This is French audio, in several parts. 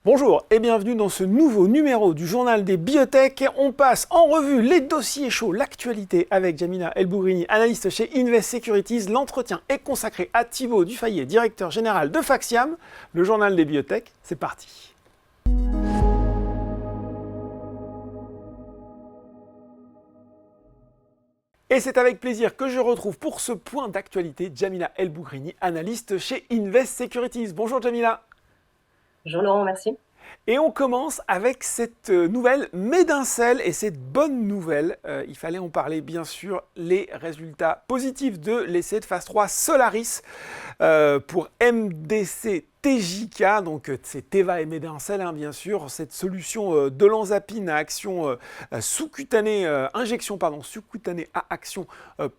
Bonjour et bienvenue dans ce nouveau numéro du journal des biotech. On passe en revue les dossiers chauds, l'actualité avec Jamila El-Bougrini, analyste chez Invest Securities. L'entretien est consacré à Thibaut Dufayet, directeur général de Faxiam. Le journal des biotech, c'est parti. Et c'est avec plaisir que je retrouve pour ce point d'actualité Jamila El-Bougrini, analyste chez Invest Securities. Bonjour Jamila. Bonjour Laurent, merci. Et on commence avec cette nouvelle Medincell et cette bonne nouvelle. Il fallait en parler bien sûr, les résultats positifs de l'essai de phase 3 Solaris pour MDC TJK, donc c'est Teva et Medincell bien sûr, cette solution d'olanzapine à action sous-cutanée, sous-cutanée à action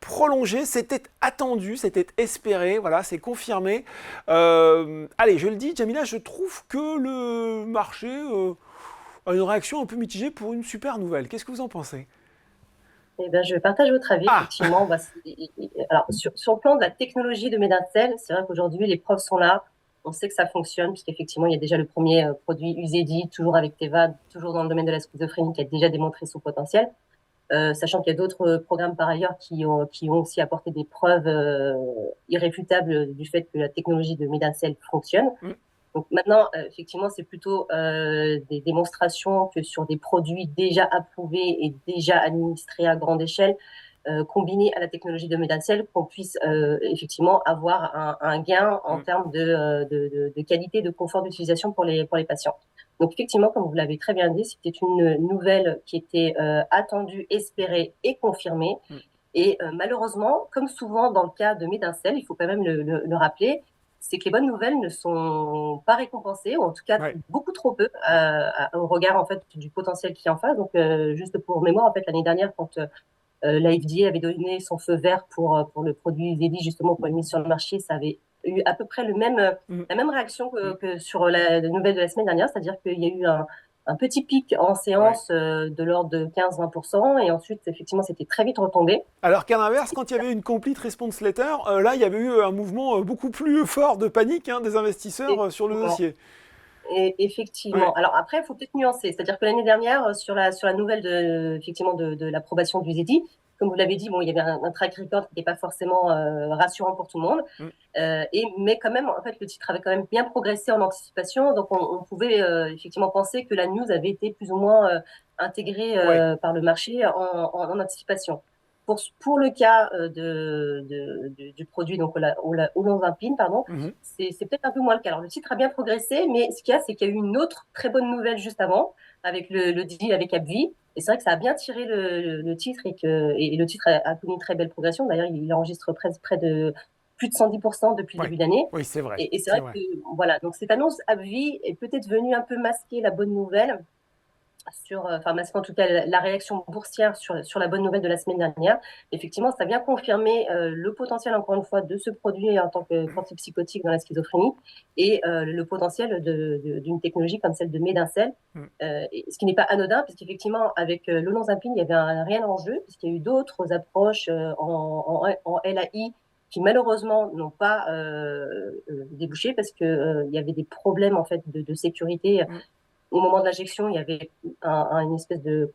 prolongée. C'était attendu, c'était espéré, voilà, c'est confirmé. Allez, je le dis, Jamila, je trouve que le marché a une réaction un peu mitigée pour une super nouvelle. Qu'est-ce que vous en pensez ? Eh ben, je partage votre avis, Ah, effectivement. Alors, sur le plan de la technologie de Medincell, c'est vrai qu'aujourd'hui, les preuves sont là. On sait que ça fonctionne, puisqu'effectivement, il y a déjà le premier produit Uzedy, toujours avec Teva, toujours dans le domaine de la schizophrénie, qui a déjà démontré son potentiel. Sachant qu'il y a d'autres programmes par ailleurs qui ont aussi apporté des preuves irréfutables du fait que la technologie de Medincell fonctionne. Donc maintenant, effectivement, c'est plutôt des démonstrations que sur des produits déjà approuvés et déjà administrés à grande échelle, combinés à la technologie de Medincell, qu'on puisse effectivement avoir un gain en termes de qualité, de confort d'utilisation pour les patients. Donc effectivement, comme vous l'avez très bien dit, c'était une nouvelle qui était attendue, espérée et confirmée. Et malheureusement, comme souvent dans le cas de Medincell, il faut quand même le rappeler, c'est que les bonnes nouvelles ne sont pas récompensées, ou en tout cas beaucoup trop peu au regard en fait du potentiel qui est en face. Donc juste pour mémoire, en fait l'année dernière, quand la FDA avait donné son feu vert pour le produit Uzedy justement pour une mise sur le marché, ça avait eu à peu près la même réaction que sur la nouvelle de la semaine dernière, c'est-à-dire qu'il y a eu un petit pic en séance de l'ordre de 15-20%, et ensuite, effectivement, c'était très vite retombé. Alors qu'à l'inverse, quand il y avait une complete response letter, là, il y avait eu un mouvement beaucoup plus fort de panique des investisseurs sur le dossier. Et effectivement. Alors après, il faut peut-être nuancer. C'est-à-dire que l'année dernière, sur la nouvelle effectivement de l'approbation du ZEDI, comme vous l'avez dit, bon, il y avait un track record qui n'était pas forcément rassurant pour tout le monde. Mais quand même, en fait, le titre avait quand même bien progressé en anticipation. Donc, on pouvait effectivement penser que la news avait été plus ou moins intégrée par le marché en anticipation. Pour le cas du produit, donc olanzapine, pardon, c'est peut-être un peu moins le cas. Alors, le titre a bien progressé, mais ce qu'il y a, c'est qu'il y a eu une autre très bonne nouvelle juste avant, avec le deal avec AbbVie. Et c'est vrai que ça a bien tiré le titre, et le titre a connu une très belle progression. D'ailleurs, il enregistre près de plus de 110% depuis le début d'année. Oui, c'est vrai. Et c'est vrai que, voilà, donc cette annonce AbbVie est peut-être venue un peu masquer la bonne nouvelle, masquant en tout cas la réaction boursière sur la bonne nouvelle de la semaine dernière. Effectivement, ça vient confirmer le potentiel, encore une fois, de ce produit en tant qu'antipsychotique dans la schizophrénie, et le potentiel d'une technologie comme celle de Medincell, ce qui n'est pas anodin, puisqu'effectivement, avec l'olanzapine, il y avait un réel enjeu, puisqu'il y a eu d'autres approches en LAI qui malheureusement n'ont pas débouché, parce qu'il y avait des problèmes en fait de sécurité. Au moment de l'injection, il y avait une espèce de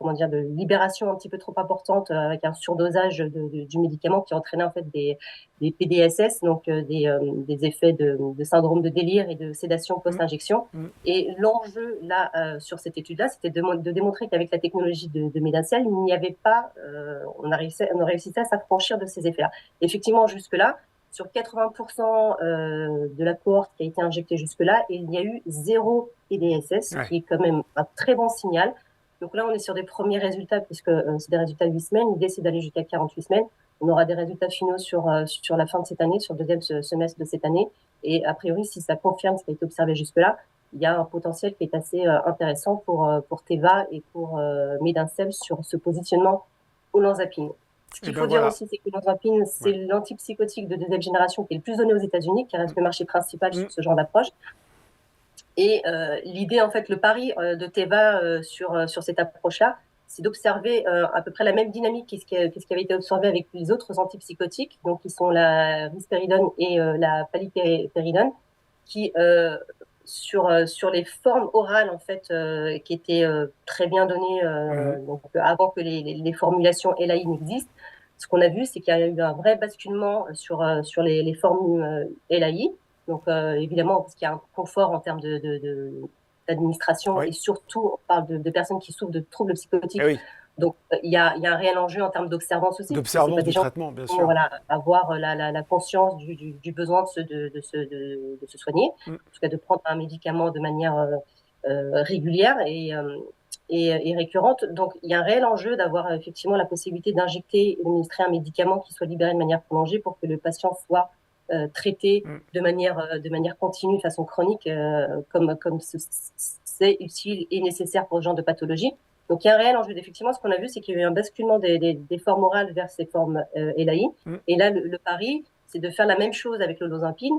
libération un petit peu trop importante, avec un surdosage du médicament qui entraînait en fait des PDSS, donc des effets de syndrome de délire et de sédation post-injection. Et l'enjeu là sur cette étude-là, c'était de démontrer qu'avec la technologie de Medincell, il n'y avait pas, on a réussi à s'affranchir de ces effets-là. Effectivement, jusque-là, sur 80% de la cohorte qui a été injectée jusque-là, il y a eu 0 PDSS, qui est quand même un très bon signal. Donc là, on est sur des premiers résultats, puisque c'est des résultats de 8 semaines. L'idée, c'est d'aller jusqu'à 48 semaines. On aura des résultats finaux sur la fin de cette année, sur le deuxième semestre de cette année. Et a priori, si ça confirme ce qui a été observé jusque-là, il y a un potentiel qui est assez intéressant pour Teva et pour Medincell sur ce positionnement olanzapine. Ce qu'il faut dire aussi, c'est que l'olanzapine, c'est l'antipsychotique de deuxième génération qui est le plus donné aux États-Unis, qui reste le marché principal sur ce genre d'approche. Et l'idée, en fait, le pari de Teva sur cette approche-là, c'est d'observer à peu près la même dynamique que ce qui avait été observé avec les autres antipsychotiques, donc qui sont la risperidone et la paliperidone, qui sur les formes orales en fait qui étaient très bien données Mhm. donc, avant que les formulations LAI n'existent. Ce qu'on a vu, c'est qu'il y a eu un vrai basculement sur les formes LAI. Donc évidemment, parce qu'il y a un confort en termes d'administration Oui, et surtout, on parle de personnes qui souffrent de troubles eh psychotiques. oui, Donc il y a un réel enjeu en termes d'observance aussi, puisque c'est pas d'observance des du gens traitement, bien qui vont sûr. voilà, avoir la conscience du besoin de se soigner, Mm. en tout cas de prendre un médicament de manière régulière et récurrente. Donc, il y a un réel enjeu d'avoir effectivement la possibilité d'injecter et d'administrer un médicament qui soit libéré de manière prolongée pour que le patient soit traité Mm. de manière continue, de façon chronique, comme c'est utile et nécessaire pour ce genre de pathologie. Donc, il y a un réel enjeu. Effectivement, ce qu'on a vu, c'est qu'il y a eu un basculement des formes orales vers ces formes LAI. Mm. Et là, le pari, c'est de faire la même chose avec le Losanpine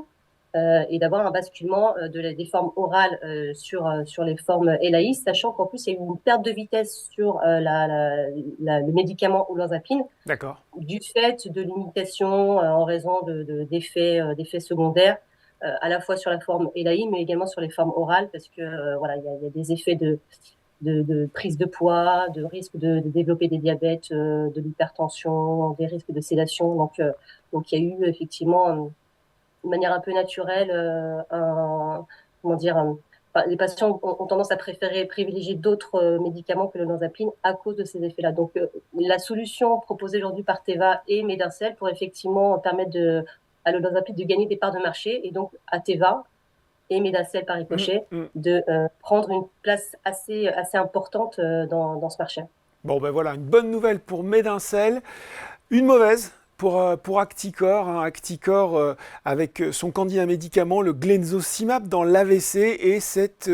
et d'avoir un basculement des formes orales sur les formes LAI, sachant qu'en plus, il y a eu une perte de vitesse sur le médicament olanzapine D'accord. du fait de limitations en raison d'effets secondaires, à la fois sur la forme LAI, mais également sur les formes orales, parce que voilà, il y a des effets de prise de poids, de risque de développer des diabètes, de l'hypertension, des risques de sédation. Donc il y a eu effectivement de manière un peu naturelle, comment dire, enfin, les patients ont tendance à privilégier d'autres médicaments que le Lorazepam à cause de ces effets-là. Donc, la solution proposée aujourd'hui par Teva et Medincell pour effectivement permettre à l'olanzapine de gagner des parts de marché et donc à Teva et Medincell par Mm. ricochet Mm. de prendre une place assez importante dans ce marché. Bon, ben voilà, une bonne nouvelle pour Medincell. Une mauvaise pour Acticor, hein. Acticor avec son candidat médicament, le Glenzosimab dans l'AVC et cet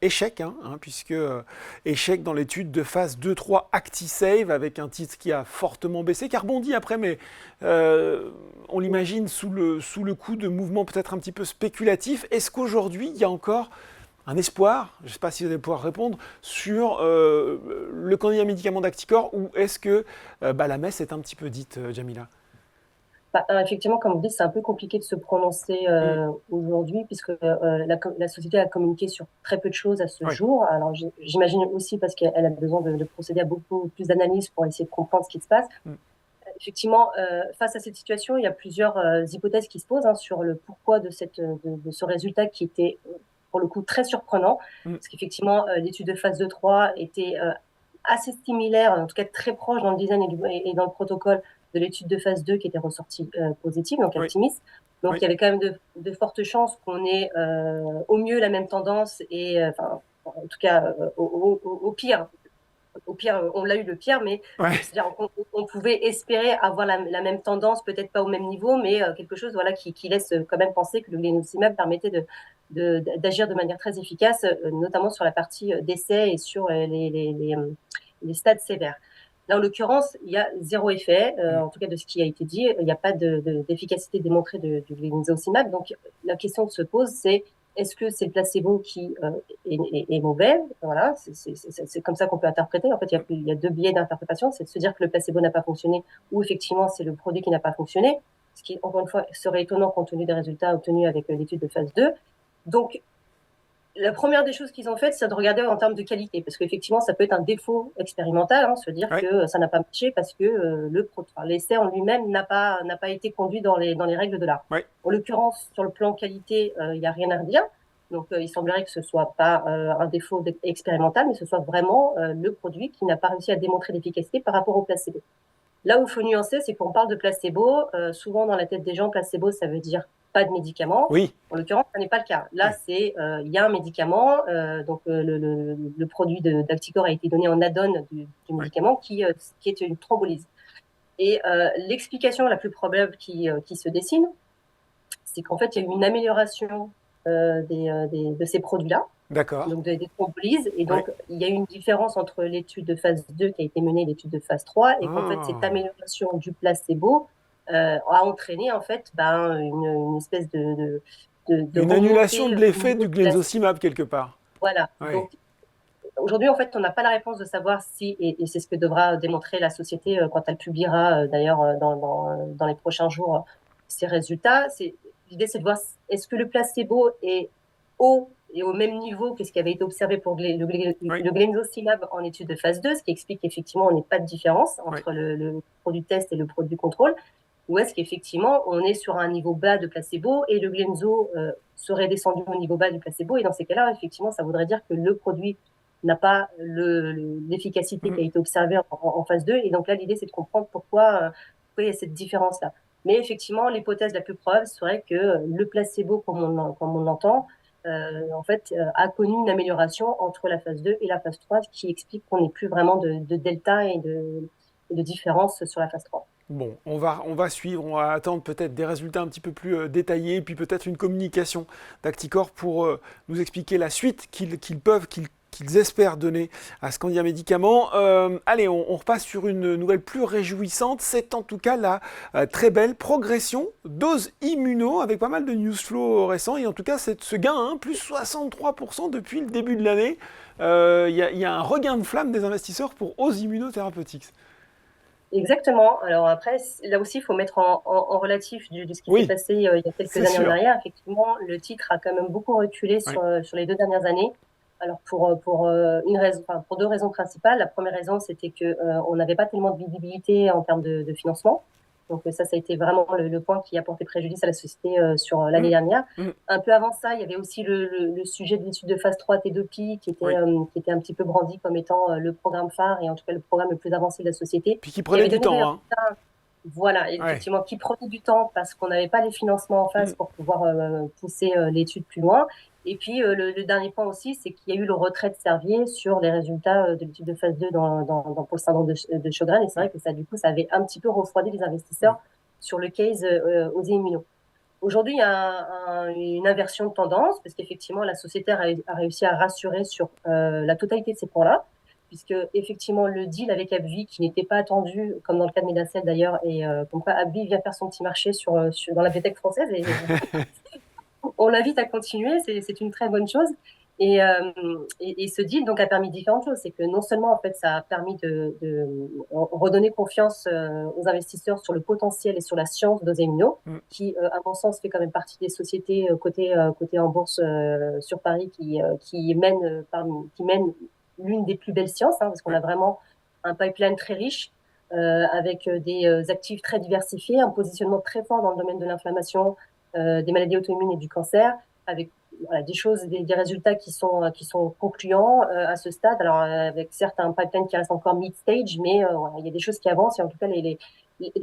échec, puisque échec dans l'étude de phase 2-3 ActiSave avec un titre qui a fortement baissé, qui a rebondi après, mais on l'imagine sous le coup de mouvements peut-être un petit peu spéculatifs. Est-ce qu'aujourd'hui, il y a encore un espoir, je ne sais pas si vous allez pouvoir répondre, sur le candidat médicament d'Acticor ou est-ce que la messe est un petit peu dite, Jamila? Bah, effectivement, comme vous dites, c'est un peu compliqué de se prononcer Mm. aujourd'hui puisque la société a communiqué sur très peu de choses à ce Oui. jour. Alors, j'imagine aussi parce qu'elle a besoin de procéder à beaucoup plus d'analyses pour essayer de comprendre ce qui se passe. Mm. Effectivement, face à cette situation, il y a plusieurs hypothèses qui se posent sur le pourquoi de ce résultat qui était, pour le coup, très surprenant. Mm. Parce qu'effectivement, l'étude de phase 2-3 était assez similaire, en tout cas très proche dans le design et dans le protocole de l'étude de phase 2 qui était ressortie positive, donc Oui. Optimis. Donc Oui. il y avait quand même de fortes chances qu'on ait au mieux la même tendance et enfin, en tout cas au pire, on l'a eu le pire, mais Ouais. c'est-à-dire on pouvait espérer avoir la même tendance, peut-être pas au même niveau, mais quelque chose voilà, qui laisse quand même penser que le glénosimab permettait d'agir de manière très efficace, notamment sur la partie d'essai et sur les stades sévères. Là, en l'occurrence, il y a zéro effet, Mm. en tout cas de ce qui a été dit. Il n'y a pas d'efficacité démontrée du glénosimab. Donc, la question se pose, c'est est-ce que c'est le placebo qui est mauvais? Voilà, c'est comme ça qu'on peut interpréter. En fait, il y a deux biais d'interprétation. C'est de se dire que le placebo n'a pas fonctionné ou effectivement c'est le produit qui n'a pas fonctionné, ce qui, encore une fois, serait étonnant compte tenu des résultats obtenus avec l'étude de phase 2. Donc, la première des choses qu'ils ont faites, c'est de regarder en termes de qualité, parce qu'effectivement, ça peut être un défaut expérimental, se dire Ouais. que ça n'a pas marché parce que l'essai en lui-même n'a pas été conduit dans les règles de l'art. Ouais. En l'occurrence, sur le plan qualité, il n'y a rien à redire. Donc, il semblerait que ce soit pas un défaut expérimental, mais ce soit vraiment le produit qui n'a pas réussi à démontrer l'efficacité par rapport au placebo. Là où il faut nuancer, c'est qu'on parle de placebo. Souvent, dans la tête des gens, placebo, ça veut dire pas de médicament. Oui. En l'occurrence, ça n'est pas le cas. Là, Ouais. il y a un médicament, donc le produit d'Acticor a été donné en add-on du Ouais. médicament qui est une thrombolyse. Et l'explication la plus probable qui se dessine, c'est qu'en fait, il y a eu une amélioration de ces produits-là, D'accord. donc des thrombolyses. Et Ouais. donc, il y a une différence entre l'étude de phase 2 qui a été menée et l'étude de phase 3, et qu'en fait, cette Ah. amélioration du placebo a entraîné en fait une espèce de Une annulation remontée de au l'effet niveau du du placebo. Glenzosimab quelque part. Voilà. Ouais. Donc, aujourd'hui, en fait, on n'a pas la réponse de savoir si, et c'est ce que devra démontrer la société quand elle publiera d'ailleurs dans les prochains jours ses résultats. L'idée, c'est de voir est-ce que le placebo est haut est au même niveau que ce qui avait été observé pour Oui, le Glenzacimab en étude de phase 2, ce qui explique qu'effectivement, on n'est pas de différence oui. entre le produit test et le produit contrôle, ou est-ce qu'effectivement, on est sur un niveau bas de placebo et le Glenzo serait descendu au niveau bas du placebo, et dans ces cas-là, effectivement, ça voudrait dire que le produit n'a pas l'efficacité qui a Mhm. été observée en phase 2, et donc là, l'idée, c'est de comprendre pourquoi il y a cette différence-là. Mais effectivement, l'hypothèse la plus probable serait que le placebo, comme on l'entend, en fait, a connu une amélioration entre la phase 2 et la phase 3, qui explique qu'on n'ait plus vraiment de delta et de différence sur la phase 3. Bon, on va suivre, on va attendre peut-être des résultats un petit peu plus détaillés, puis peut-être une communication d'Acticor pour nous expliquer la suite qu'ils espèrent donner à ce candidat médicament. Allez, on repasse sur une nouvelle plus réjouissante. C'est en tout cas la très belle progression dose immuno avec pas mal de news flow récents. Et en tout cas, c'est ce gain, hein, plus 63% depuis le début de l'année. Il y a un regain de flamme des investisseurs pour Ose Immunotherapeutics. Exactement. Alors après, là aussi, il faut mettre en relatif de ce qui s'est Oui, passé il y a quelques c'est années en sûr. arrière. Effectivement, le titre a quand même beaucoup reculé Oui. sur les 2 dernières années. Alors une raison, enfin, pour deux raisons principales. La première raison, c'était que on n'avait pas tellement de visibilité en termes de financement. Donc ça a été vraiment le point qui a porté préjudice à la société sur l'année Mm, dernière. mm, Un peu avant ça, il y avait aussi le sujet de l'étude de phase 3 Tedopi oui. qui était un petit peu brandi comme étant le programme phare et en tout cas le programme le plus avancé de la société, Puis qui qui prenait avait du donné des temps, hein. résultats, voilà, Ouais. effectivement, qui prenait du temps parce qu'on n'avait pas les financements en face Mm, pour pouvoir pousser l'étude plus loin. Et puis le dernier point aussi, c'est qu'il y a eu le retrait de Servier sur les résultats de l'étude de phase 2 pour le syndrome de Sjögren. Et c'est mm, vrai que ça, du coup, ça avait un petit peu refroidi les mm. investisseurs sur le case aux immunos. Aujourd'hui, il y a une inversion de tendance parce qu'effectivement, la société a réussi à rassurer sur la totalité de ces points-là, puisque effectivement, le deal avec AbbVie, qui n'était pas attendu, comme dans le cas de Medacel d'ailleurs, et comme quoi AbbVie vient faire son petit marché dans la biotech française, et on l'invite à continuer, c'est une très bonne chose. Et ce deal donc a permis différentes choses. C'est que non seulement en fait ça a permis de redonner confiance aux investisseurs sur le potentiel et sur la science d'Osemino, Mm. qui à mon sens fait quand même partie des sociétés cotées en bourse sur Paris qui mènent l'une des plus belles sciences, hein, parce qu'on Ouais. a vraiment un pipeline très riche. Avec des actifs très diversifiés, un positionnement très fort dans le domaine de l'inflammation, des maladies auto-immunes et du cancer, avec voilà, des résultats qui sont concluants à ce stade. Alors, avec certes un pipeline qui reste encore mid-stage, mais voilà, il y a des choses qui avancent et en tout cas, les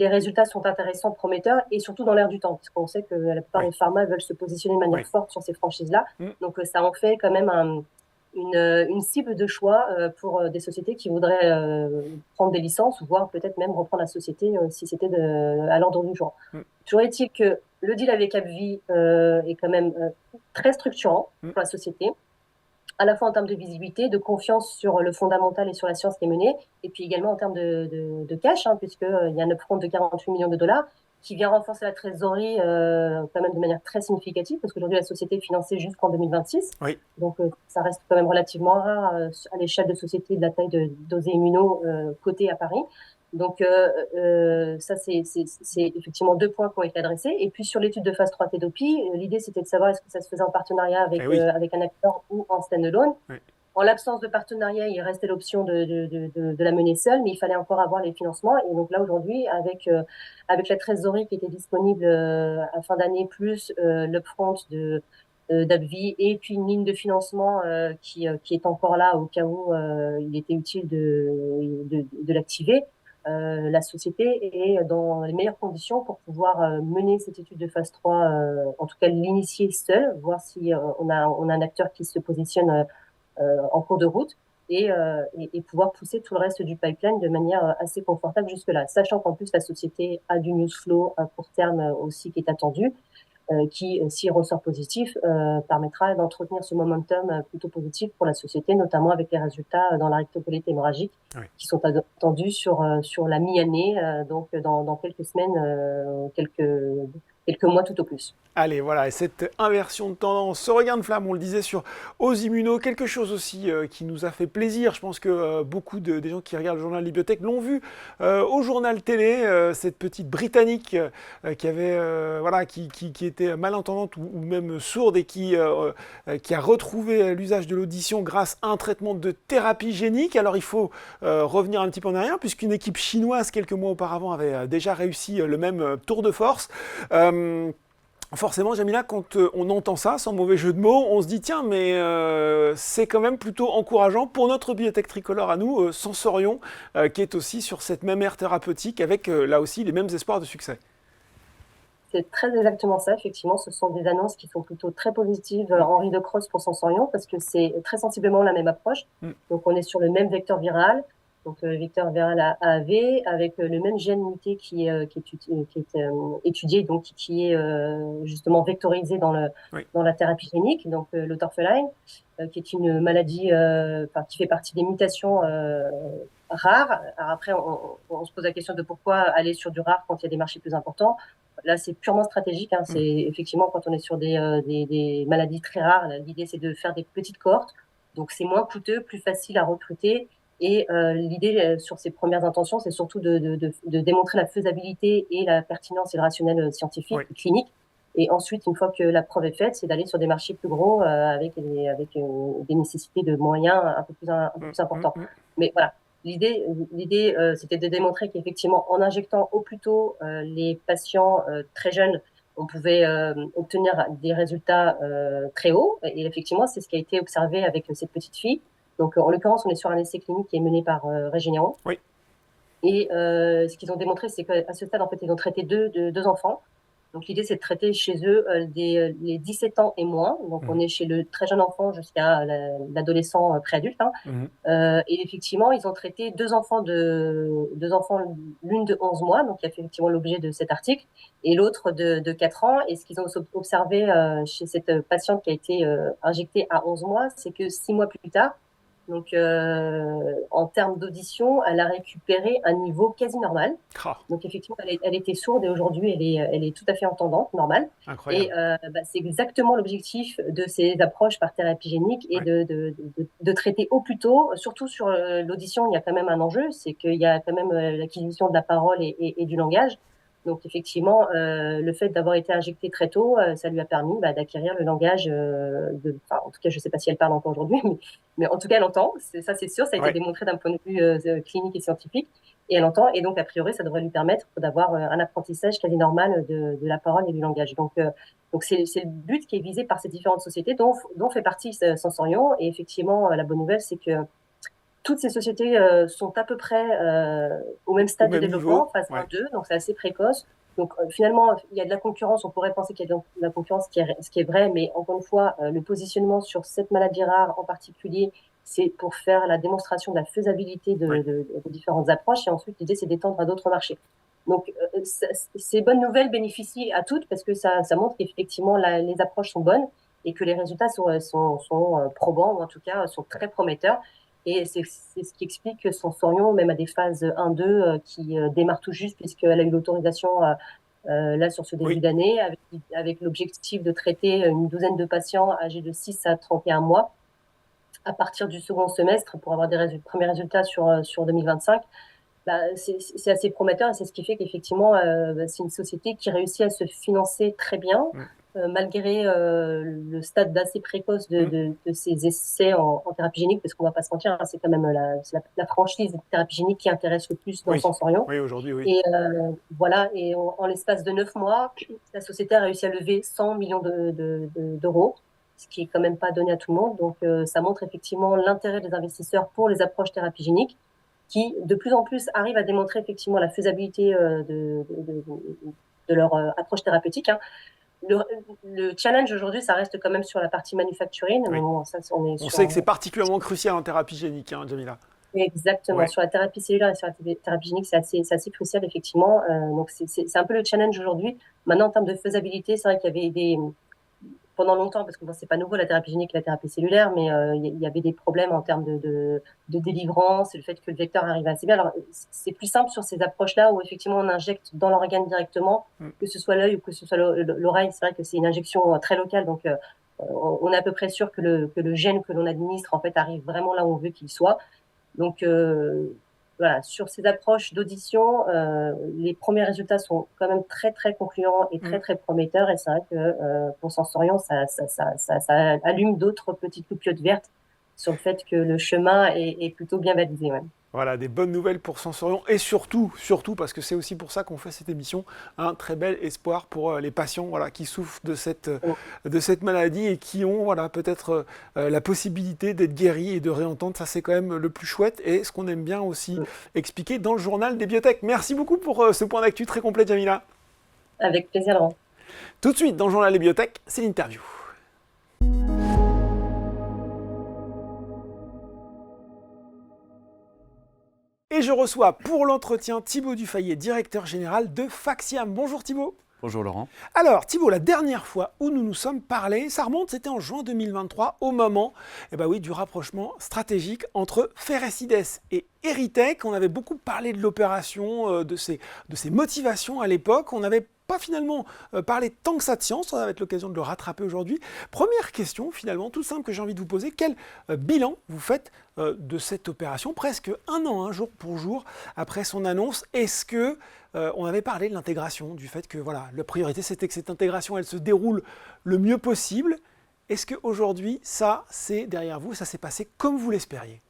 résultats sont intéressants, prometteurs et surtout dans l'air du temps, parce qu'on sait que la plupart Ouais. des pharma veulent se positionner de manière Ouais. forte sur ces franchises-là. Mm. Donc, ça en fait quand même une cible de choix pour des sociétés qui voudraient prendre des licences, voire peut-être même reprendre la société si c'était à l'ordre du jour. Mm. Toujours est-il que le deal avec AbbVie est quand même très structurant Mm. pour la société, à la fois en termes de visibilité, de confiance sur le fondamental et sur la science qui est menée, et puis également en termes de cash, hein, puisqu'il y a un upfront de 48 millions de dollars qui vient renforcer la trésorerie quand même de manière très significative, parce qu'aujourd'hui la société est financée jusqu'en 2026. Oui. Donc ça reste quand même relativement rare à l'échelle de sociétés de la taille d'Osé Immuno cotée à Paris. Donc ça, c'est effectivement deux points qui ont été adressés. Et puis sur l'étude de phase 3 Tedopi, l'idée c'était de savoir est-ce que ça se faisait en partenariat Eh oui. avec un acteur ou en standalone. Oui. En l'absence de partenariat, il restait l'option de la mener seule, mais il fallait encore avoir les financements. Et donc là, aujourd'hui, avec la trésorerie qui était disponible à fin d'année, plus l'upfront d'AbbVie et puis une ligne de financement qui est encore là au cas où il était utile de l'activer, la société est dans les meilleures conditions pour pouvoir mener cette étude de phase 3, en tout cas l'initier seule, voir si on a un acteur qui se positionne en cours de route et pouvoir pousser tout le reste du pipeline de manière assez confortable jusque-là. Sachant qu'en plus, la société a du news flow à court terme aussi qui est attendu, qui, s'il ressort positif, permettra d'entretenir ce momentum plutôt positif pour la société, notamment avec les résultats dans la rectocolite hémorragique Oui. qui sont attendus sur la mi-année, donc dans quelques semaines, quelques mois tout au plus. Allez, voilà, et cette inversion de tendance, ce regain de flamme, on le disait sur Osimmuno, quelque chose aussi qui nous a fait plaisir. Je pense que beaucoup des gens qui regardent le journal Bibliothèque l'ont vu au journal télé, cette petite Britannique qui avait, voilà, qui était malentendante ou même sourde et qui a retrouvé l'usage de l'audition grâce à un traitement de thérapie génique. Alors il faut revenir un petit peu en arrière, puisqu'une équipe chinoise quelques mois auparavant avait déjà réussi le même tour de force. Forcément, Jamila, quand on entend ça, sans mauvais jeu de mots, on se dit tiens, mais c'est quand même plutôt encourageant pour notre bibliothèque tricolore à nous, Sensorion, qui est aussi sur cette même ère thérapeutique avec là aussi les mêmes espoirs de succès. C'est très exactement ça, effectivement. Ce sont des annonces qui sont plutôt très positives en riz de crosse pour Sensorion parce que c'est très sensiblement la même approche. Mm. Donc, on est sur le même vecteur viral, donc vecteur viral AAV, avec le même gène muté qui est étudié, donc qui est justement vectorisé Oui. dans la thérapie génique, donc le Torfeline, qui est une maladie qui fait partie des mutations rares. Alors après, on se pose la question de pourquoi aller sur du rare quand il y a des marchés plus importants. Là, c'est purement stratégique. Hein. Mm. C'est effectivement quand on est sur des maladies très rares, l'idée c'est de faire des petites cohortes. Donc c'est moins coûteux, plus facile à recruter. Et l'idée sur ces premières intentions, c'est surtout de démontrer la faisabilité et la pertinence et le rationnel scientifique Oui. et clinique. Et ensuite, une fois que la preuve est faite, c'est d'aller sur des marchés plus gros avec des nécessités de moyens un peu plus importants. Mm. Mais voilà, l'idée, c'était de démontrer qu'effectivement, en injectant au plus tôt les patients très jeunes, on pouvait obtenir des résultats très hauts. Et effectivement, c'est ce qui a été observé avec cette petite fille. Donc, en l'occurrence, on est sur un essai clinique qui est mené par Régénéron. Oui. Et ce qu'ils ont démontré, c'est qu'à ce stade, en fait, ils ont traité deux enfants. Donc, l'idée, c'est de traiter chez eux les 17 ans et moins. Donc, on est chez le très jeune enfant jusqu'à l'adolescent préadulte. Hein. Mm. Et effectivement, ils ont traité deux enfants, l'une de 11 mois, donc qui a fait effectivement l'objet de cet article, et l'autre de 4 ans. Et ce qu'ils ont observé chez cette patiente qui a été injectée à 11 mois, c'est que 6 mois plus tard, donc en termes d'audition, elle a récupéré un niveau quasi normal. Ah, Donc effectivement, elle était sourde et aujourd'hui, elle est tout à fait entendante, normale. Et incroyable. c'est exactement l'objectif de ces approches par thérapie génique et Ouais. de traiter au plus tôt. Surtout sur l'audition, il y a quand même un enjeu, c'est qu'il y a quand même l'acquisition de la parole et du langage. Donc effectivement, le fait d'avoir été injectée très tôt, ça lui a permis d'acquérir le langage. En tout cas, je ne sais pas si elle parle encore aujourd'hui, mais en tout cas, elle entend. Ça, c'est sûr. Ça a été Ouais. démontré d'un point de vue clinique et scientifique. Et elle entend. Et donc, a priori, ça devrait lui permettre d'avoir un apprentissage quasi normal de la parole et du langage. Donc c'est le but qui est visé par ces différentes sociétés dont fait partie Sensorion. Et effectivement, la bonne nouvelle, c'est que toutes ces sociétés sont à peu près au même Au stade de même développement, niveau. phase Ouais. 1-2, donc c'est assez précoce. Donc finalement, il y a de la concurrence, on pourrait penser qu'il y a de la concurrence, ce qui est vrai, mais encore une fois, le positionnement sur cette maladie rare en particulier, c'est pour faire la démonstration de la faisabilité Ouais. de différentes approches, et ensuite l'idée c'est d'étendre à d'autres marchés. Donc ces bonnes nouvelles bénéficient à toutes parce que ça montre qu'effectivement les approches sont bonnes et que les résultats sont probants, ou en tout cas sont très prometteurs. Et c'est ce qui explique que Sensorion, même à des phases 1-2 qui démarrent tout juste, puisqu'elle a eu l'autorisation là sur ce début Oui. d'année, avec l'objectif de traiter une douzaine de patients âgés de 6 à 31 mois à partir du second semestre pour avoir des premiers résultats sur 2025. C'est assez prometteur et c'est ce qui fait qu'effectivement, c'est une société qui réussit à se financer très bien, Mm. malgré le stade assez précoce Mm. de ces essais en thérapie génique, parce qu'on ne va pas se mentir, hein, c'est quand même la franchise de thérapie génique qui intéresse le plus dans Oui. Sensorion. Oui, aujourd'hui, oui. Et voilà, et en l'espace de 9 mois, la société a réussi à lever 100 millions d'euros, ce qui est quand même pas donné à tout le monde. Donc ça montre effectivement l'intérêt des investisseurs pour les approches thérapie géniques qui de plus en plus arrivent à démontrer effectivement la faisabilité de leur approche thérapeutique. Hein. Le challenge aujourd'hui, ça reste quand même sur la partie manufacturing. Oui. Mais bon, ça, on est On sur sait que c'est particulièrement crucial en thérapie génique, hein, Jamila. exactement Ouais. sur la thérapie cellulaire et sur la thérapie génique, c'est assez crucial effectivement. Donc c'est un peu le challenge aujourd'hui. Maintenant, en termes de faisabilité, c'est vrai qu'il y avait pendant longtemps, parce que bon, c'est pas nouveau la thérapie génique et la thérapie cellulaire, mais il y avait des problèmes en termes de délivrance et le fait que le vecteur arrive assez bien. Alors, c'est plus simple sur ces approches-là où effectivement on injecte dans l'organe directement, que ce soit l'œil ou que ce soit l'oreille. C'est vrai que c'est une injection très locale, donc on est à peu près sûr que le gène que l'on administre en fait arrive vraiment là où on veut qu'il soit. Donc voilà, sur ces approches d'audition, les premiers résultats sont quand même très très concluants et très très prometteurs. Et c'est vrai que pour Sensorion, ça allume d'autres petites loupiotes vertes sur le fait que le chemin est plutôt bien balisé. Ouais. Voilà, des bonnes nouvelles pour Sensorion et surtout, parce que c'est aussi pour ça qu'on fait cette émission, un très bel espoir pour les patients voilà, qui souffrent de cette maladie et qui ont voilà, peut-être la possibilité d'être guéris et de réentendre. Ça, c'est quand même le plus chouette et ce qu'on aime bien aussi expliquer dans le journal des biotech. Merci beaucoup pour ce point d'actu très complet, Jamila. Avec plaisir, Laurent. Tout de suite, dans le journal des biotech, c'est l'interview. Et je reçois pour l'entretien Thibaut Dufayet, directeur général de Faxiam. Bonjour Thibaut. Bonjour Laurent. Alors Thibaut, la dernière fois où nous nous sommes parlé, ça remonte, c'était en juin 2023, au moment du rapprochement stratégique entre Ferresides et Erytech. On avait beaucoup parlé de l'opération, de ses motivations à l'époque. On n'avait pas finalement parlé tant que ça de science, ça va être l'occasion de le rattraper aujourd'hui. Première question finalement, tout simple que j'ai envie de vous poser, quel bilan vous faites de cette opération, presque un an, jour pour jour, après son annonce? Est-ce que on avait parlé de l'intégration, du fait que voilà, la priorité c'était que cette intégration elle se déroule le mieux possible. Est-ce qu'aujourd'hui, ça c'est derrière vous, ça s'est passé comme vous l'espériez?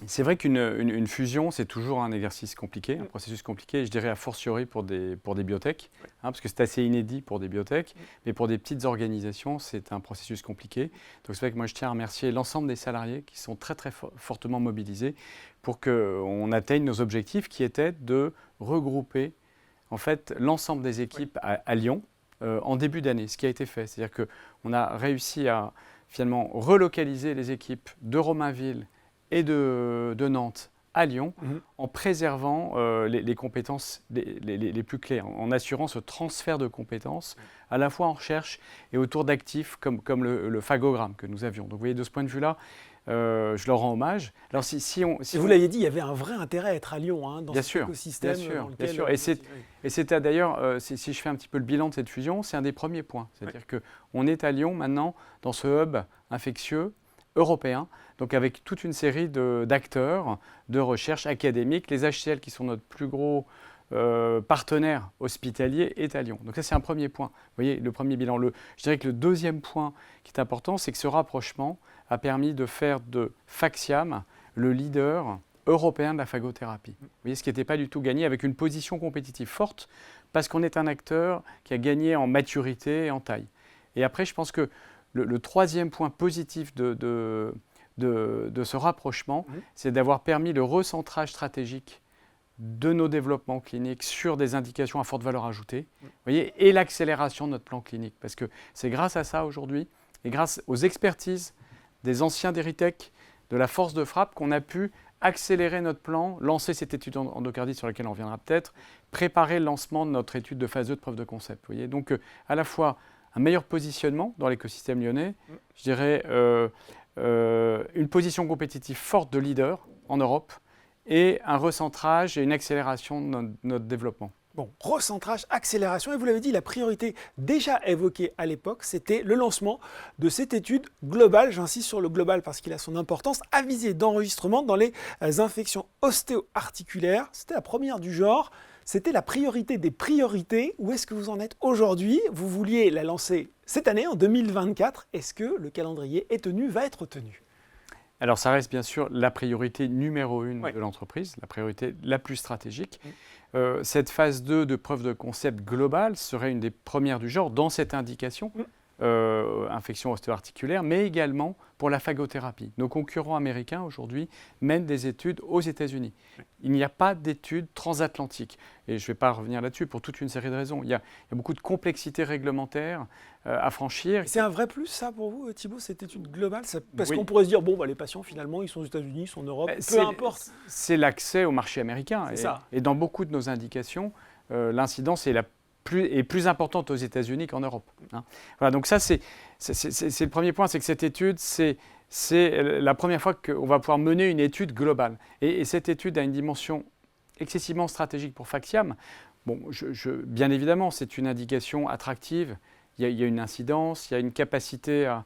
C'est vrai qu'une fusion, c'est toujours un exercice compliqué, un processus compliqué, je dirais a fortiori pour des biotech, parce que c'est assez inédit pour des biotech, mais pour des petites organisations, c'est un processus compliqué. Donc c'est vrai que moi je tiens à remercier l'ensemble des salariés qui sont très très fortement mobilisés pour qu'on atteigne nos objectifs qui étaient de regrouper en fait l'ensemble des équipes à Lyon en début d'année, ce qui a été fait. C'est-à-dire qu'on a réussi à finalement relocaliser les équipes de Romainville et de Nantes à Lyon, en préservant les compétences les plus clés, en assurant ce transfert de compétences, à la fois en recherche et autour d'actifs comme le phagogramme que nous avions. Donc vous voyez, de ce point de vue-là, je leur rends hommage. Alors, vous l'aviez dit, il y avait un vrai intérêt à être à Lyon, dans cet écosystème. Bien sûr. Et c'était d'ailleurs, si je fais un petit peu le bilan de cette fusion, c'est un des premiers points. C'est-à-dire qu'on est à Lyon maintenant, dans ce hub infectieux européen, donc avec toute une série d'acteurs de recherche académique. Les HCL, qui sont notre plus gros partenaire hospitalier, est à Lyon. Donc ça, c'est un premier point. Vous voyez, le premier bilan. Je dirais que le deuxième point qui est important, c'est que ce rapprochement a permis de faire de Faxiam le leader européen de la phagothérapie. Vous voyez, ce qui n'était pas du tout gagné, avec une position compétitive forte, parce qu'on est un acteur qui a gagné en maturité et en taille. Et après, je pense que le troisième point positif de ce rapprochement, c'est d'avoir permis le recentrage stratégique de nos développements cliniques sur des indications à forte valeur ajoutée, vous voyez, et l'accélération de notre plan clinique. Parce que c'est grâce à ça aujourd'hui, et grâce aux expertises des anciens d'Erytech, de la force de frappe, qu'on a pu accélérer notre plan, lancer cette étude endocardite sur laquelle on reviendra peut-être, préparer le lancement de notre étude de phase 2 de preuve de concept. Vous voyez, donc à la fois un meilleur positionnement dans l'écosystème lyonnais, je dirais une position compétitive forte de leader en Europe et un recentrage et une accélération de notre développement. Bon, recentrage, accélération, et vous l'avez dit, la priorité déjà évoquée à l'époque, c'était le lancement de cette étude globale, j'insiste sur le global parce qu'il a son importance, à visée d'enregistrement dans les infections ostéo-articulaires. C'était la première du genre. C'était la priorité des priorités. Où est-ce que vous en êtes aujourd'hui? Vous vouliez la lancer cette année, en 2024. Est-ce que le calendrier est tenu, va être tenu? Alors ça reste bien sûr la priorité numéro 1 de l'entreprise, la priorité la plus stratégique. Cette phase 2 de preuve de concept globale serait une des premières du genre dans cette indication, infection ostéo-articulaire, mais également pour la phagothérapie. Nos concurrents américains aujourd'hui mènent des études aux États-Unis. Il n'y a pas d'études transatlantiques. Et je ne vais pas revenir là-dessus pour toute une série de raisons. Il y a beaucoup de complexité réglementaire à franchir. C'est un vrai plus, ça, pour vous, Thibaut, cette étude globale? Parce qu'on pourrait se dire, bon, les patients, finalement, ils sont aux États-Unis, ils sont en Europe, peu importe. C'est l'accès au marché américain. Et dans beaucoup de nos indications, l'incidence est plus importante aux États-Unis qu'en Europe. Hein. Voilà, donc ça, c'est le premier point, c'est que cette étude, c'est la première fois qu'on va pouvoir mener une étude globale. Et cette étude a une dimension excessivement stratégique pour Faxiam. Bon, bien évidemment, c'est une indication attractive. Il y a une incidence, il y a une capacité à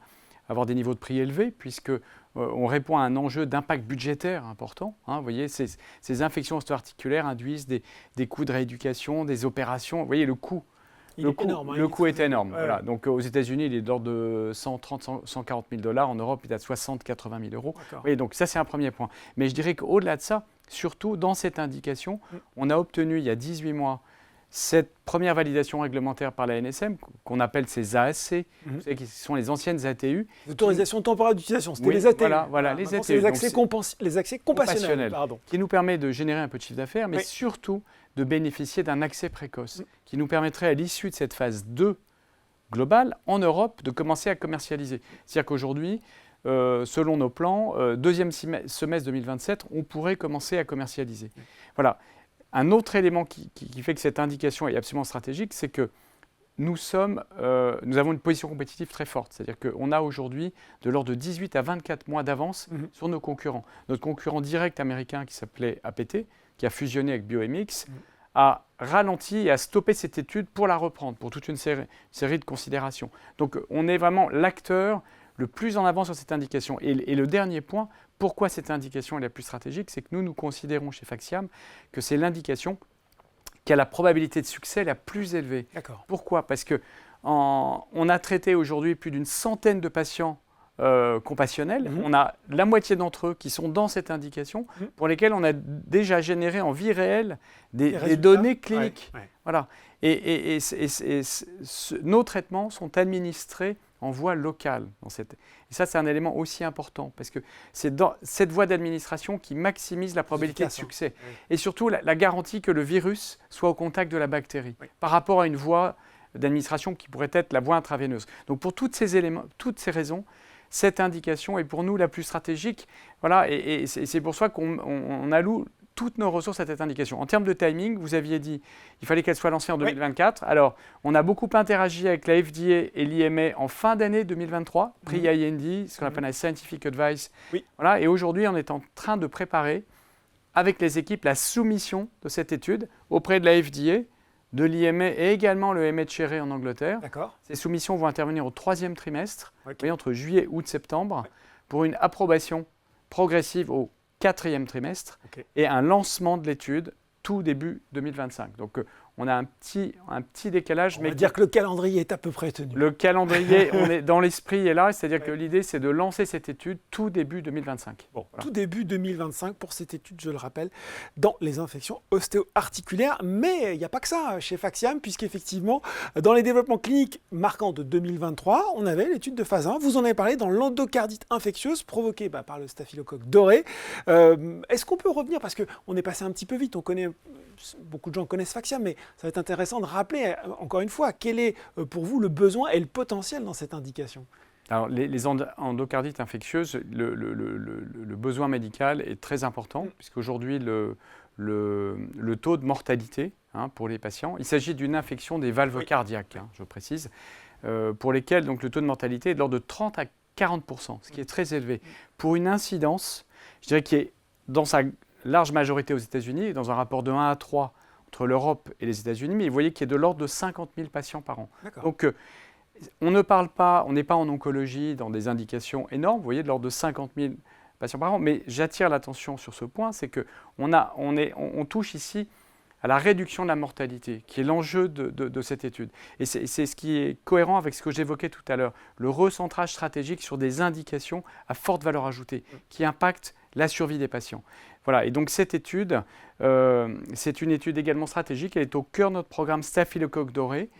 avoir des niveaux de prix élevés, puisque on répond à un enjeu d'impact budgétaire important. Hein, vous voyez, ces infections osteoarticulaires induisent des coûts de rééducation, des opérations. Vous voyez, le coût est énorme. Ouais. Voilà. Donc aux États-Unis, il est de l'ordre de 130 140 000 $. En Europe, il est à 60 80 000 €. Oui, donc ça, c'est un premier point. Mais je dirais qu'au-delà de ça, surtout dans cette indication, on a obtenu il y a 18 mois cette première validation réglementaire par la NSM, qu'on appelle ces ASC, vous savez, qui sont les anciennes ATU. L'autorisation temporaire d'utilisation, c'était Oui, les ATU. Voilà, les ATU. C'est les accès compassionnels. Pardon. Qui nous permet de générer un peu de chiffre d'affaires, mais surtout de bénéficier d'un accès précoce, qui nous permettrait à l'issue de cette phase 2 globale, en Europe, de commencer à commercialiser. C'est-à-dire qu'aujourd'hui, selon nos plans, deuxième semestre 2027, on pourrait commencer à commercialiser. Voilà. Un autre élément qui fait que cette indication est absolument stratégique, c'est que nous avons une position compétitive très forte. C'est-à-dire qu'on a aujourd'hui de l'ordre de 18 à 24 mois d'avance sur nos concurrents. Notre concurrent direct américain qui s'appelait APT, qui a fusionné avec BioMX, a ralenti et a stoppé cette étude pour la reprendre, pour toute une série de considérations. Donc on est vraiment l'acteur le plus en avance sur cette indication. Et le dernier point, pourquoi cette indication est la plus stratégique, c'est que nous considérons chez Faxiam que c'est l'indication qui a la probabilité de succès la plus élevée. D'accord. Pourquoi ? Parce qu'on a traité aujourd'hui plus d'une centaine de patients compassionnels. On a la moitié d'entre eux qui sont dans cette indication, pour lesquels on a déjà généré en vie réelle des données cliniques. Ouais. Voilà. Et nos traitements sont administrés en voie locale. Et ça, c'est un élément aussi important, parce que c'est dans cette voie d'administration qui maximise la probabilité de succès. Oui. Et surtout, la garantie que le virus soit au contact de la bactérie, par rapport à une voie d'administration qui pourrait être la voie intraveineuse. Donc pour toutes ces raisons, cette indication est pour nous la plus stratégique. Voilà, et c'est pour ça qu'on alloue toutes nos ressources à cette indication. En termes de timing, vous aviez dit qu'il fallait qu'elle soit lancée en 2024. Alors, on a beaucoup interagi avec la FDA et l'IMA en fin d'année 2023, pre-IND, ce qu'on appelle un Scientific Advice. Voilà, et aujourd'hui, on est en train de préparer, avec les équipes, la soumission de cette étude auprès de la FDA, de l'IMA et également le MHRA en Angleterre. D'accord. Ces soumissions vont intervenir au 3e trimestre, entre juillet, août, septembre, pour une approbation progressive au 4e trimestre et un lancement de l'étude tout début 2025. Donc on a un petit décalage. On va dire que le calendrier est à peu près tenu. Le calendrier, on est dans l'esprit est là, c'est-à-dire que l'idée c'est de lancer cette étude tout début 2025. Bon, voilà. Tout début 2025 pour cette étude, je le rappelle, dans les infections ostéo-articulaires. Mais il n'y a pas que ça chez Faxiam, puisqu'effectivement, dans les développements cliniques marquants de 2023, on avait l'étude de phase 1. Vous en avez parlé dans l'endocardite infectieuse provoquée par le staphylocoque doré. Est-ce qu'on peut revenir, parce qu'on est passé un petit peu vite, beaucoup de gens connaissent Faxiam, mais ça va être intéressant de rappeler, encore une fois, quel est pour vous le besoin et le potentiel dans cette indication ? Alors, les endocardites infectieuses, le besoin médical est très important, puisqu'aujourd'hui, le taux de mortalité pour les patients, il s'agit d'une infection des valves cardiaques, je précise, pour lesquelles donc, le taux de mortalité est de l'ordre de 30 à 40%, ce qui est très élevé. Pour une incidence, je dirais qui est dans sa large majorité aux États-Unis, dans un rapport de 1 à 3 entre l'Europe et les États-Unis, mais vous voyez qu'il y a de l'ordre de 50 000 patients par an. Donc, on n'est pas en oncologie dans des indications énormes, vous voyez, de l'ordre de 50 000 patients par an, mais j'attire l'attention sur ce point, c'est qu'on touche ici à la réduction de la mortalité, qui est l'enjeu de cette étude. Et c'est ce qui est cohérent avec ce que j'évoquais tout à l'heure, le recentrage stratégique sur des indications à forte valeur ajoutée, qui impactent la survie des patients. Voilà, et donc cette étude, c'est une étude également stratégique, elle est au cœur de notre programme Staphylocoque doré,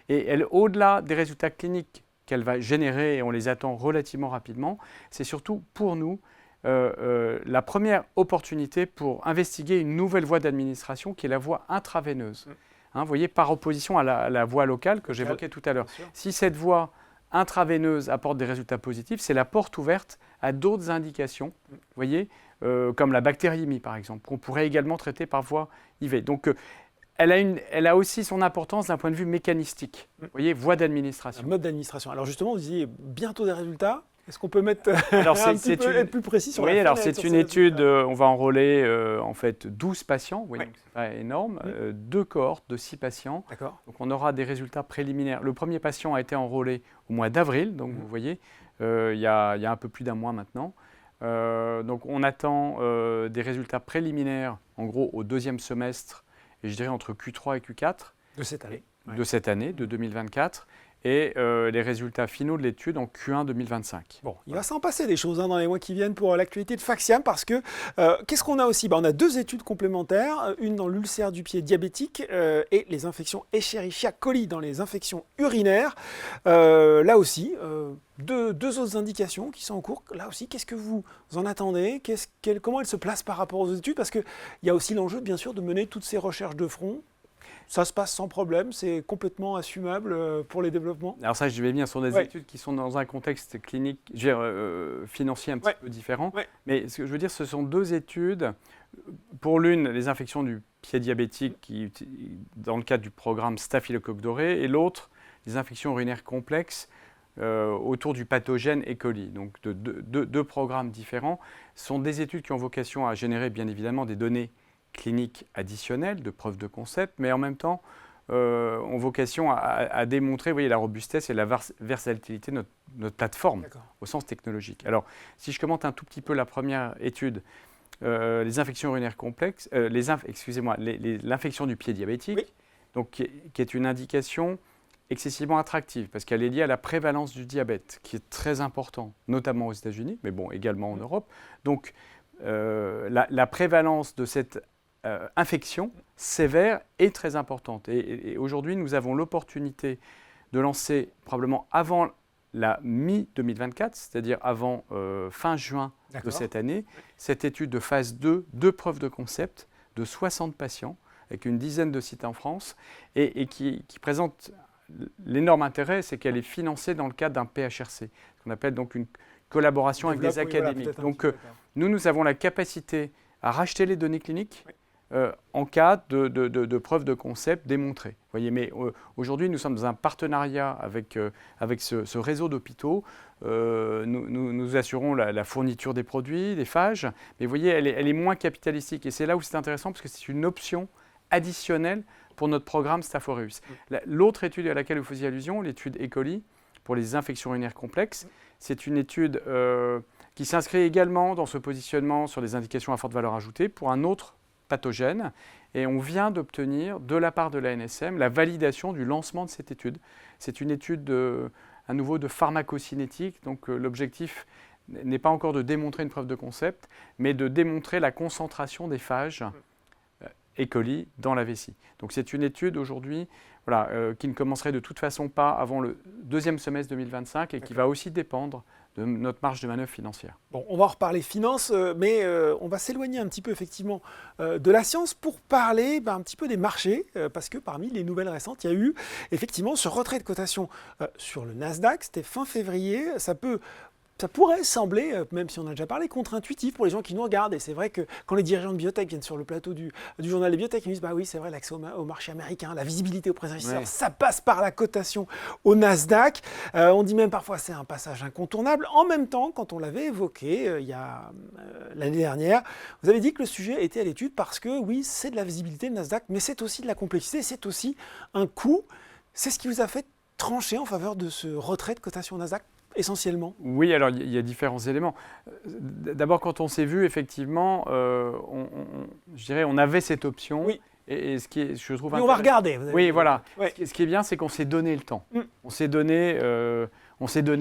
et elle, au-delà des résultats cliniques qu'elle va générer, et on les attend relativement rapidement, c'est surtout pour nous la première opportunité pour investiguer une nouvelle voie d'administration qui est la voie intraveineuse. Vous voyez, par opposition à la voie locale que j'évoquais tout à l'heure. Si cette voie intraveineuse apporte des résultats positifs, c'est la porte ouverte à d'autres indications, vous voyez, comme la bactériémie par exemple, qu'on pourrait également traiter par voie IV. Donc elle a aussi son importance d'un point de vue mécanistique. Vous voyez, voie d'administration. Un mode d'administration. Alors justement, vous disiez bientôt des résultats. Est-ce qu'on peut mettre alors, être plus précis sur la Oui, alors fenêtre, c'est sur une ces étude, résultats? on va enrôler en fait 12 patients, vous voyez, Ouais. donc c'est pas énorme, 2 cohortes de 6 patients. D'accord. Donc on aura des résultats préliminaires. Le premier patient a été enrôlé au mois d'avril, donc vous voyez, il y a un peu plus d'un mois maintenant. Donc on attend des résultats préliminaires, en gros au deuxième semestre, et je dirais entre Q3 et Q4 De cette année. Ouais. de cette année, de 2024, et les résultats finaux de l'étude en Q1 2025. Bon, il va s'en passer des choses dans les mois qui viennent pour l'actualité de Faxiam parce que qu'est-ce qu'on a aussi? On a 2 études complémentaires, une dans l'ulcère du pied diabétique et les infections Escherichia coli dans les infections urinaires. Là aussi, deux autres indications qui sont en cours. Là aussi, qu'est-ce que vous en attendez? Comment elles se placent par rapport aux études? Parce qu'il y a aussi l'enjeu, bien sûr, de mener toutes ces recherches de front. Ça se passe sans problème, c'est complètement assumable pour les développements. Alors ça, je vais venir sur des études qui sont dans un contexte clinique, financier un petit peu différent. Ouais. Mais ce que je veux dire, ce sont 2 études. Pour l'une, les infections du pied diabétique dans le cadre du programme Staphylocoque doré, et l'autre, les infections urinaires complexes autour du pathogène E. coli. Donc 2 programmes différents. Ce sont des études qui ont vocation à générer bien évidemment des données cliniques additionnelles de preuves de concept, mais en même temps ont vocation à démontrer, vous voyez, la robustesse et la versatilité de notre plateforme au sens technologique. Alors, si je commente un tout petit peu la première étude, les infections urinaires complexes, l'infection du pied diabétique, donc, qui est une indication excessivement attractive, parce qu'elle est liée à la prévalence du diabète, qui est très important, notamment aux États-Unis, mais bon, également en Europe. Donc, la prévalence de cette infection sévère est très importante. Et aujourd'hui, nous avons l'opportunité de lancer, probablement avant la mi-2024, c'est-à-dire avant fin juin de cette année, cette étude de phase 2, 2 preuves de concept de 60 patients, avec une dizaine de sites en France, et qui présente l'énorme intérêt, c'est qu'elle est financée dans le cadre d'un PHRC, ce qu'on appelle donc une collaboration avec des académiques. Donc nous avons la capacité à racheter les données cliniques en cas de preuves de concept démontrées. Vous voyez, mais aujourd'hui, nous sommes dans un partenariat avec ce réseau d'hôpitaux. Nous assurons la fourniture des produits, des phages, mais vous voyez, elle est moins capitalistique. Et c'est là où c'est intéressant, parce que c'est une option additionnelle pour notre programme Staph aureus. L'autre étude à laquelle vous faisiez allusion, l'étude E. coli, pour les infections urinaires complexes, c'est une étude qui s'inscrit également dans ce positionnement sur les indications à forte valeur ajoutée pour un autre pathogène. Et on vient d'obtenir, de la part de l'ANSM, la validation du lancement de cette étude. C'est une étude, à nouveau, de pharmacocinétique. Donc l'objectif n'est pas encore de démontrer une preuve de concept, mais de démontrer la concentration des phages E. coli dans la vessie. Donc c'est une étude aujourd'hui qui ne commencerait de toute façon pas avant le deuxième semestre 2025 et qui va aussi dépendre de notre marge de manœuvre financière. Bon, on va en reparler finance, mais on va s'éloigner un petit peu effectivement de la science pour parler un petit peu des marchés, parce que parmi les nouvelles récentes, il y a eu effectivement ce retrait de cotation sur le Nasdaq, c'était fin février, ça pourrait sembler, même si on a déjà parlé, contre-intuitif pour les gens qui nous regardent. Et c'est vrai que quand les dirigeants de biotech viennent sur le plateau du journal des biotech, ils disent bah oui, c'est vrai, l'accès au marché américain, la visibilité auprès des investisseurs, ça passe par la cotation au Nasdaq. On dit même parfois c'est un passage incontournable. En même temps, quand on l'avait évoqué il y a l'année dernière, vous avez dit que le sujet était à l'étude parce que oui, c'est de la visibilité le Nasdaq, mais c'est aussi de la complexité, c'est aussi un coût. C'est ce qui vous a fait trancher en faveur de ce retrait de cotation au Nasdaq essentiellement? Oui, alors il y a différents éléments. D'abord, quand on s'est vu, effectivement, je dirais, on avait cette option. Oui. Et ce qui est, je trouve... Mais on va regarder. Oui, voilà. Ouais. Ce qui est bien, c'est qu'on s'est donné le temps. On s'est donné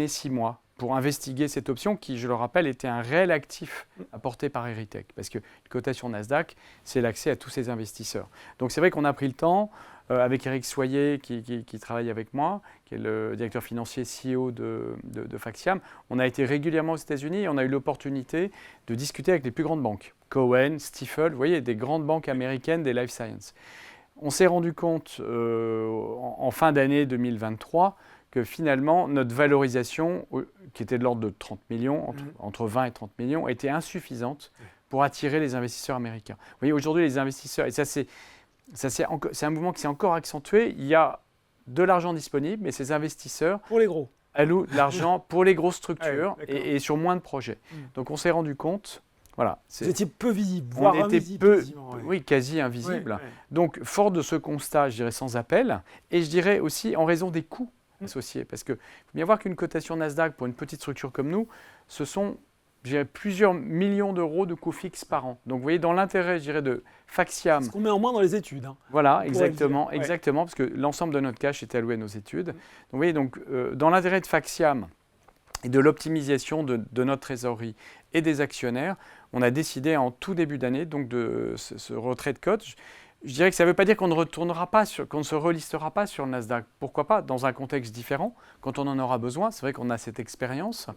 6 mois pour investiguer cette option qui, je le rappelle, était un réel actif apporté par Erytech. Parce que une cotation Nasdaq, c'est l'accès à tous ces investisseurs. Donc c'est vrai qu'on a pris le temps, avec Eric Soyer qui travaille avec moi, qui est le directeur financier CEO de Faxiam. On a été régulièrement aux États-Unis et on a eu l'opportunité de discuter avec les plus grandes banques. Cowen, Stifel, vous voyez, des grandes banques américaines des life sciences. On s'est rendu compte en fin d'année 2023 que finalement, notre valorisation, qui était de l'ordre de 30 millions, entre 20 et 30 millions, était insuffisante pour attirer les investisseurs américains. Vous voyez, aujourd'hui, les investisseurs, et ça c'est C'est un mouvement qui s'est encore accentué. Il y a de l'argent disponible, mais ces investisseurs Pour les gros. allouent de l'argent pour les grosses structures Ouais, d'accord. et sur moins de projets. Donc on s'est rendu compte, voilà. Vous étiez peu visible, On voire était invisible. quasiment, ouais. oui, quasi invisible. Ouais, ouais. Donc, fort de ce constat, je dirais sans appel, et je dirais aussi en raison des coûts associés. Parce qu'il faut bien voir qu'une cotation Nasdaq pour une petite structure comme nous, ce sont, je dirais, plusieurs millions d'euros de coûts fixes par an. Donc, vous voyez, dans l'intérêt, je dirais, de Faxiam. Ce qu'on met en moins dans les études. Hein. Voilà, On pourrait exactement, le dire, ouais. exactement, parce que l'ensemble de notre cash est alloué à nos études. Donc, vous voyez, dans l'intérêt de Faxiam et de l'optimisation de notre trésorerie et des actionnaires, on a décidé en tout début d'année donc de ce retrait de cote. Je dirais que ça ne veut pas dire qu'on ne retournera pas, qu'on ne se relistera pas sur le Nasdaq. Pourquoi pas, dans un contexte différent, quand on en aura besoin. C'est vrai qu'on a cette expérience.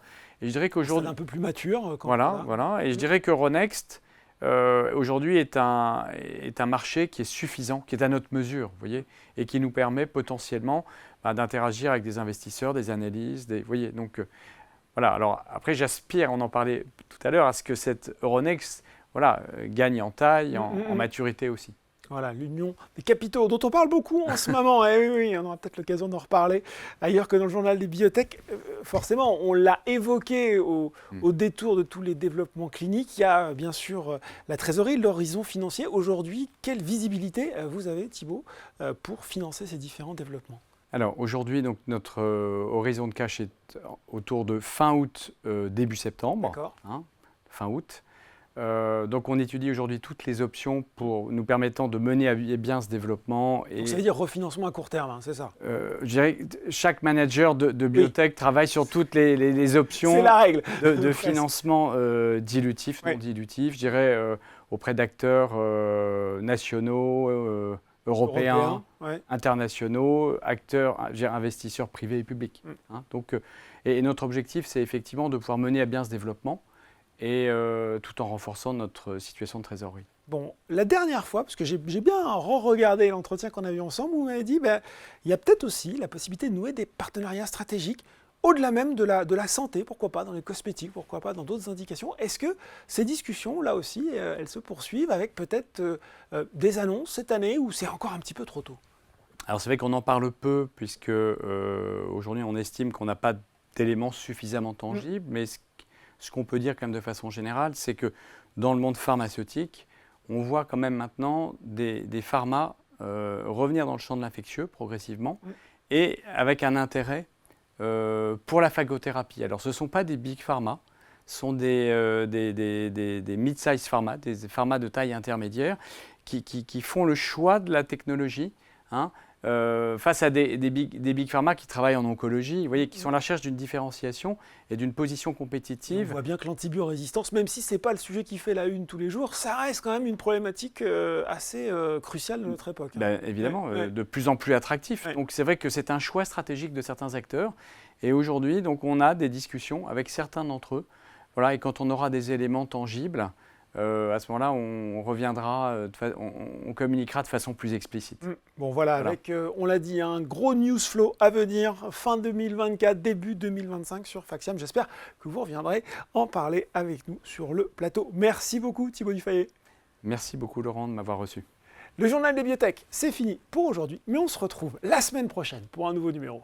Et je dirais qu'aujourd'hui, un peu plus mature. Quand voilà. Et je dirais que Euronext aujourd'hui est un marché qui est suffisant, qui est à notre mesure, vous voyez, et qui nous permet potentiellement d'interagir avec des investisseurs, des analyses, vous voyez. Donc voilà. Alors après, j'aspire, on en parlait tout à l'heure, à ce que cette Euronext, gagne en taille, en maturité aussi. Voilà, l'union des capitaux, dont on parle beaucoup en ce moment. Et oui, on aura peut-être l'occasion d'en reparler ailleurs que dans le journal des biotech. Forcément, on l'a évoqué au détour de tous les développements cliniques. Il y a bien sûr la trésorerie, l'horizon financier. Aujourd'hui, quelle visibilité vous avez, Thibaut, pour financer ces différents développements ? Alors aujourd'hui, donc, notre horizon de cash est autour de fin août, début septembre. D'accord. Fin août. Donc on étudie aujourd'hui toutes les options pour nous permettant de mener à bien ce développement. Et, donc ça veut dire refinancement à court terme, hein, c'est ça? Je dirais que chaque manager de biotech travaille sur toutes les options c'est la règle. de financement dilutif, non dilutif, je dirais auprès d'acteurs nationaux, européens, internationaux, acteurs, investisseurs privés et publics. Donc, et notre objectif, c'est effectivement de pouvoir mener à bien ce développement et tout en renforçant notre situation de trésorerie. Bon, la dernière fois, parce que j'ai bien re-regardé l'entretien qu'on a eu ensemble, vous m'avez dit il y a peut-être aussi la possibilité de nouer des partenariats stratégiques au-delà même de la santé, pourquoi pas dans les cosmétiques, pourquoi pas dans d'autres indications. Est-ce que ces discussions, là aussi, elles se poursuivent avec peut-être des annonces cette année ou c'est encore un petit peu trop tôt? Alors c'est vrai qu'on en parle peu puisque aujourd'hui on estime qu'on n'a pas d'éléments suffisamment tangibles, mais ce qu'on peut dire quand même de façon générale, c'est que dans le monde pharmaceutique, on voit quand même maintenant des pharmas revenir dans le champ de l'infectieux progressivement et avec un intérêt pour la phagothérapie. Alors ce ne sont pas des big pharma, ce sont des mid-size pharma, des pharma de taille intermédiaire qui font le choix de la technologie face à des big pharma qui travaillent en oncologie, vous voyez, qui sont à la recherche d'une différenciation et d'une position compétitive. On voit bien que l'antibiorésistance, même si ce n'est pas le sujet qui fait la une tous les jours, ça reste quand même une problématique assez cruciale de notre époque. Évidemment, de plus en plus attractif. Donc c'est vrai que c'est un choix stratégique de certains acteurs. Et aujourd'hui, donc, on a des discussions avec certains d'entre eux. Voilà, et quand on aura des éléments tangibles, à ce moment-là, on reviendra, on communiquera de façon plus explicite. Bon voilà, avec, on l'a dit, un gros news flow à venir, fin 2024, début 2025 sur Faxiam. J'espère que vous reviendrez en parler avec nous sur le plateau. Merci beaucoup Thibaut Dufayet. Merci beaucoup Laurent de m'avoir reçu. Le journal des biotech, c'est fini pour aujourd'hui, mais on se retrouve la semaine prochaine pour un nouveau numéro.